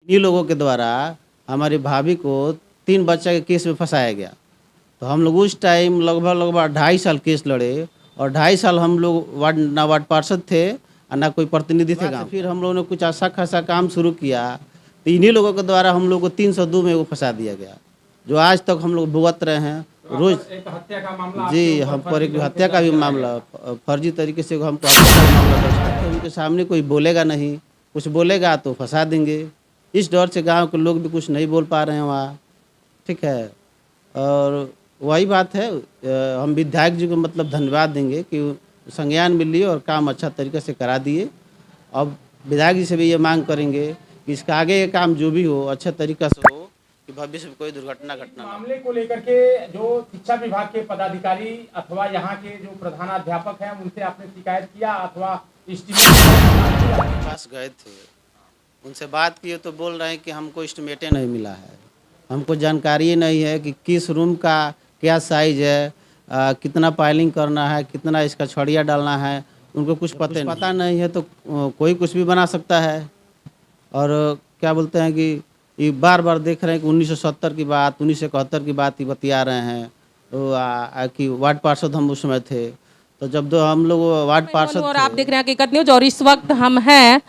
इन्हीं लोगों के द्वारा हमारी भाभी को 3 बच्चा के केस में फंसाया गया। तो हम लोग उस टाइम लगभग 2.5 साल केस लड़े और 2.5 साल हम लोग ना वार्ड पार्षद थे और ना कोई प्रतिनिधि थे गाँव। फिर हम लोगों ने कुछ अच्छा खासा काम शुरू किया तो इन्हीं लोगों के द्वारा हम लोग को 302 में वो फंसा दिया गया, जो आज तक हम लोग भुगत रहे हैं। रोज एक हत्या का मामला जी, हम पर एक हत्या का भी मामला फर्जी तरीके से हमको हत्या का मामला दर्ज करके उनके सामने कोई बोलेगा नहीं, कुछ बोलेगा तो फंसा देंगे। इस डर से गांव के लोग भी कुछ नहीं बोल पा रहे हैं वहाँ, ठीक है। और वही बात है, हम विधायक जी को मतलब धन्यवाद देंगे कि संज्ञान में लिए और काम अच्छा तरीके से करा दिए। अब विधायक जी से भी ये मांग करेंगे कि इसका आगे का काम जो भी हो अच्छा तरीका से हो कि भविष्य में कोई दुर्घटना घटना ना हो। मामले को लेकर के जो शिक्षा विभाग के पदाधिकारी अथवा यहाँ के जो प्रधानाध्यापक हैं उनसे आपने शिकायत किया अथवा के पास गए थे, उनसे बात किए तो बोल रहे हैं कि हमको एस्टिमेटे नहीं मिला है, हमको जानकारी नहीं है कि किस रूम का क्या साइज है, कितना पाइलिंग करना है, कितना इसका छड़िया डालना है, उनको कुछ पता नहीं है। तो कोई कुछ भी बना सकता है। और क्या बोलते हैं कि ये बार बार देख रहे हैं कि 1970 की बात 1971 की बात ही बतिया रहे हैं। तो कि वार्ड पार्षद हम उस समय थे, तो जब दो हम लोग वार्ड पार्षद और थे। आप देख रहे हैं हकीकत न्यूज और इस वक्त हम हैं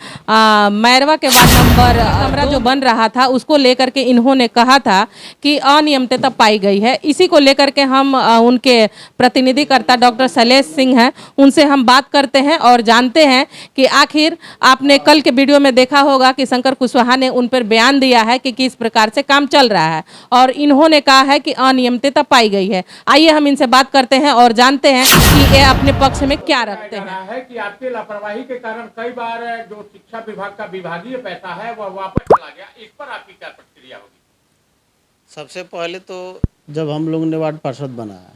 मैरवा के वार्ड नंबर कमरा जो बन रहा था उसको लेकर के इन्होंने कहा था कि अनियमितता पाई गई है। इसी को लेकर के हम उनके प्रतिनिधिकर्ता डॉक्टर शैलेश सिंह हैं, उनसे हम बात करते हैं और जानते हैं कि आखिर आपने कल के वीडियो में देखा होगा कि शंकर कुशवाहा ने उन पर बयान दिया है कि किस प्रकार से काम चल रहा है और इन्होंने कहा है कि अनियमितता पाई गई है। आइए हम इनसे बात करते हैं और जानते हैं कि ये अपने पक्ष में क्या रखते हैं। है कि आपके लापरवाही के कारण कई बार जो शिक्षा विभाग का विभागीय पैसा है वह वापस चला गया, इस पर आपकी क्या प्रतिक्रिया होगी? सबसे पहले तो जब हम लोग ने वार्ड पार्षद बनाया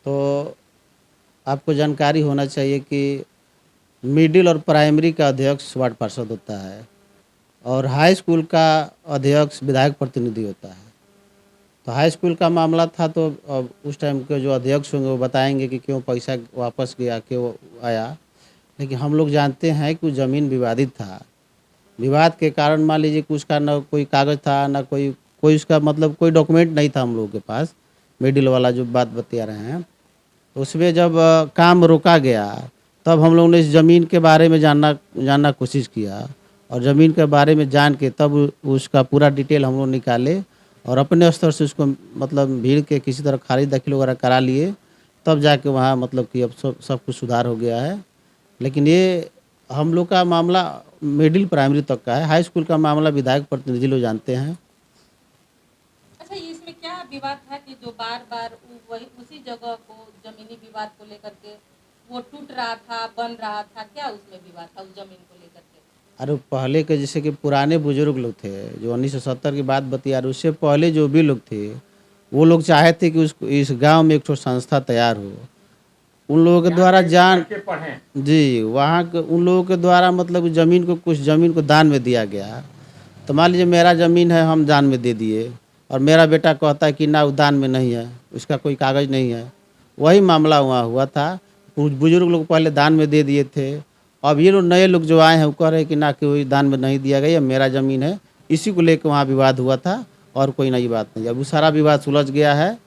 तो आपको जानकारी होना चाहिए कि मिडिल और प्राइमरी का अध्यक्ष वार्ड पार्षद होता है और हाई स्कूल का अध्यक्ष विधायक प्रतिनिधि होता है। तो हाई स्कूल का मामला था तो अब उस टाइम के जो अध्यक्ष होंगे वो बताएंगे कि क्यों पैसा वापस गया, क्यों आया। लेकिन हम लोग जानते हैं कि ज़मीन विवादित था, विवाद के कारण मान लीजिए कि उसका ना कोई कागज़ था ना कोई उसका मतलब कोई डॉक्यूमेंट नहीं था हम लोगों के पास। मिडिल वाला जो बात बता रहे हैं उसमें जब काम रोका गया तब हम लोगों ने इस ज़मीन के बारे में जानना कोशिश किया और ज़मीन के बारे में जान के तब उसका पूरा डिटेल हम लोग निकाले और अपने स्तर से उसको मतलब भीड़ के किसी तरह खारिज दाखिल वगैरह करा लिए, तब जाके वहाँ मतलब कि अब सब कुछ सुधार हो गया है। लेकिन ये हम लोग का मामला मिडिल प्राइमरी तक का है, हाई स्कूल का मामला विधायक प्रतिनिधि लोग जानते हैं। अच्छा, इसमें क्या विवाद था कि जो बार बार वही उसी जगह को जमीनी विवाद को लेकर के वो टूट रहा था, बन रहा था, क्या उसमें विवाद था उस जमीन को लेकर के? अरे पहले के जैसे कि पुराने बुजुर्ग लोग थे जो 1970 की बात बतिया रहे, उससे पहले जो भी लोग थे वो लोग चाहे थे कि इस गांव में एक ठो संस्था तैयार हो। उन लोगों के द्वारा जी वहाँ के उन लोगों के द्वारा मतलब कुछ ज़मीन को दान में दिया गया। तो मान लीजिए मेरा ज़मीन है, हम दान में दे दिए और मेरा बेटा कहता है कि ना वो दान में नहीं है, उसका कोई कागज़ नहीं है। वही मामला वहाँ हुआ था, कुछ बुजुर्ग लोग पहले दान में दे दिए थे। अब ये लोग नए लोग जो आए हैं वो कह रहे हैं कि ना कि वही दान में नहीं दिया गया, मेरा ज़मीन है। इसी को लेकर वहाँ विवाद हुआ था और कोई नई बात नहीं। अब वो सारा विवाद सुलझ गया है,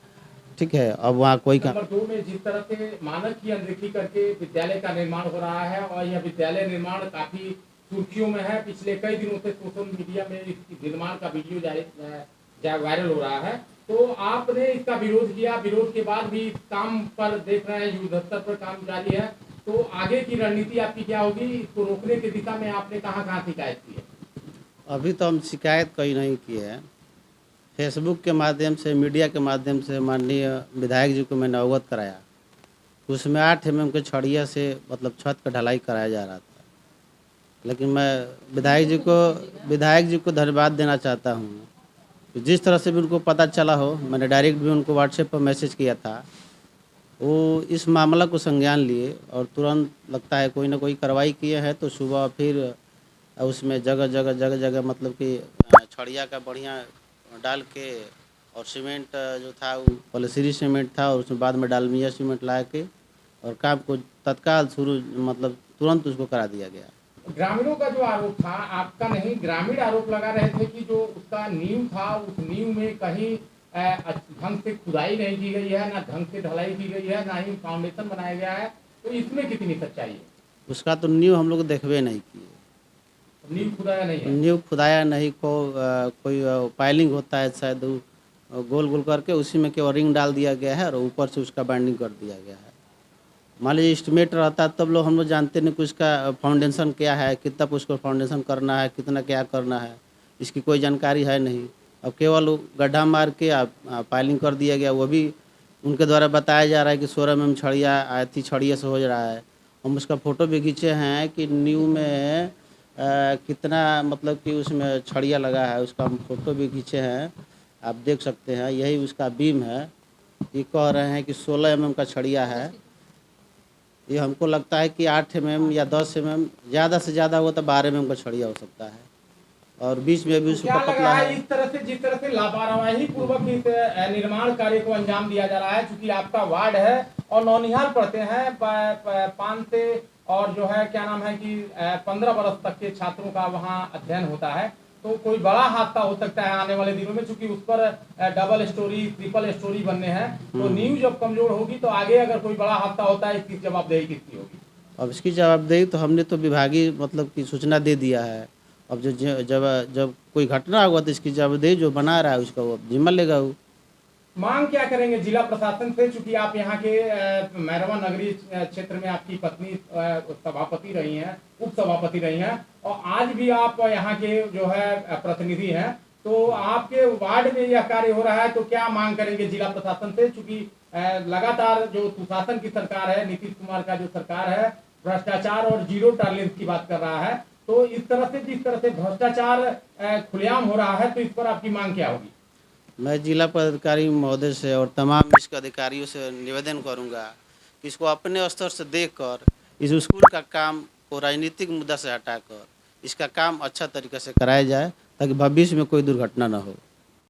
ठीक है। अब वहाँ कोई नंबर 2 में जिस तरह से मानक की अनदेखी करके विद्यालय का निर्माण हो रहा है और यह विद्यालय निर्माण काफी सुर्खियों में है। पिछले कई दिनों से सोशल मीडिया में इस निर्माण का वीडियो वायरल हो रहा है, तो आपने इसका विरोध किया। विरोध के बाद भी इस काम पर देख रहे हैं युद्ध स्तर पर काम जारी है, तो आगे की रणनीति आपकी क्या होगी? इसको रोकने की दिशा में आपने कहाँ शिकायत की है? अभी तो हम शिकायत कहीं नहीं की है। फेसबुक के माध्यम से, मीडिया के माध्यम से माननीय विधायक जी को मैंने अवगत कराया। उसमें 8 mm के छड़िया से मतलब छत का ढलाई कराया जा रहा था। लेकिन मैं विधायक जी को धन्यवाद देना चाहता हूँ कि जिस तरह से भी उनको पता चला हो, मैंने डायरेक्ट भी उनको व्हाट्सएप पर मैसेज किया था, वो इस मामला को संज्ञान लिए और तुरंत लगता है कोई ना कोई कार्रवाई किए हैं। तो सुबह फिर उसमें जगह जगह मतलब कि छड़िया का बढ़िया डाल के और सीमेंट जो था वो पलसरी सीमेंट था और उसमें बाद में डालमिया सीमेंट ला के और काम को तत्काल शुरू मतलब तुरंत उसको करा दिया गया। ग्रामीणों का जो आरोप था, आपका नहीं, ग्रामीण आरोप लगा रहे थे कि जो उसका नींव था, उस नींव में कहीं ढंग से खुदाई नहीं की गई है, ना ढंग से ढलाई की गई है, ना ही फाउंडेशन बनाया गया है। तो इसमें कितनी सच्चाई है? उसका तो नींव हम लोग देखबे नहीं किए। नींव खुदाया नहीं है? नींव खुदाया नहीं, कोई पाइलिंग होता है शायद, गोल गोल करके उसी में केवल रिंग डाल दिया गया है और ऊपर से उसका बाइंडिंग कर दिया गया है। मान लीजिए एस्टिमेट रहता है तब लोग हम लोग जानते नहीं कि उसका फाउंडेशन क्या है, कितना उसको फाउंडेशन करना है, कितना क्या करना है, इसकी कोई जानकारी है नहीं। अब केवल गड्ढा मार के पाइलिंग कर दिया गया, वो भी उनके द्वारा बताया जा रहा है कि 16 mm छड़िया आती छड़िया से हो रहा है। हम उसका फ़ोटो भी खींचे हैं कि नींव में कितना मतलब कि उसमें छड़िया लगा है, उसका हम फ़ोटो भी खींचे हैं, आप देख सकते हैं। यही उसका बीम है, ये कह रहे हैं कि 16 mm का छड़िया है। ये हमको लगता है कि 8 mm या 10 mm, ज़्यादा से ज़्यादा हो तो 12 mm का छड़िया हो सकता है, और बीच में भी उसका क्या लग पतला रहा है है। इस तरह से, जिस तरह से लापरवाही पूर्वक इस निर्माण कार्य को अंजाम दिया जा रहा है? चूंकि आपका वार्ड है और नौनिहाल पढ़ते हैं, 5 से और जो है क्या नाम है कि 15 वर्ष तक के छात्रों का वहाँ अध्ययन होता है, तो कोई बड़ा हादसा हो सकता है आने वाले दिनों में, चूंकि उस पर डबल स्टोरी, ट्रिपल स्टोरी बनने हैं। तो नींव जब कमजोर होगी तो आगे अगर कोई बड़ा हादसा होता है, इसकी जवाबदेही किसकी होगी? अब इसकी जवाबदेही तो हमने तो विभागीय मतलब की सूचना दे दिया है। अब जब कोई घटना होगा तो इसकी जवाबदेही जो बना रहा है उसका वो जिम्मा लेगा वो। मांग क्या करेंगे जिला प्रशासन से? चूंकि आप यहाँ के मैरवा नगरीय क्षेत्र में आपकी पत्नी सभापति रही हैं, उप सभापति रही हैं, और आज भी आप यहाँ के जो है प्रतिनिधि हैं, तो आपके वार्ड में यह कार्य हो रहा है, तो क्या मांग करेंगे जिला प्रशासन से? चूंकि लगातार जो सुशासन की सरकार है, नीतीश कुमार का जो सरकार है, भ्रष्टाचार और जीरो टॉलरेंस की बात कर रहा है, तो इस तरह से, जिस तरह से भ्रष्टाचार खुलेआम हो रहा है, तो इस पर आपकी मांग क्या होगी? मैं जिला पदाधिकारी महोदय से और तमाम इसके अधिकारियों से निवेदन करूंगा कि इसको अपने स्तर से देखकर इस स्कूल का काम को राजनीतिक मुद्दा से हटाकर इसका काम अच्छा तरीके से कराया जाए, ताकि भविष्य में कोई दुर्घटना न हो।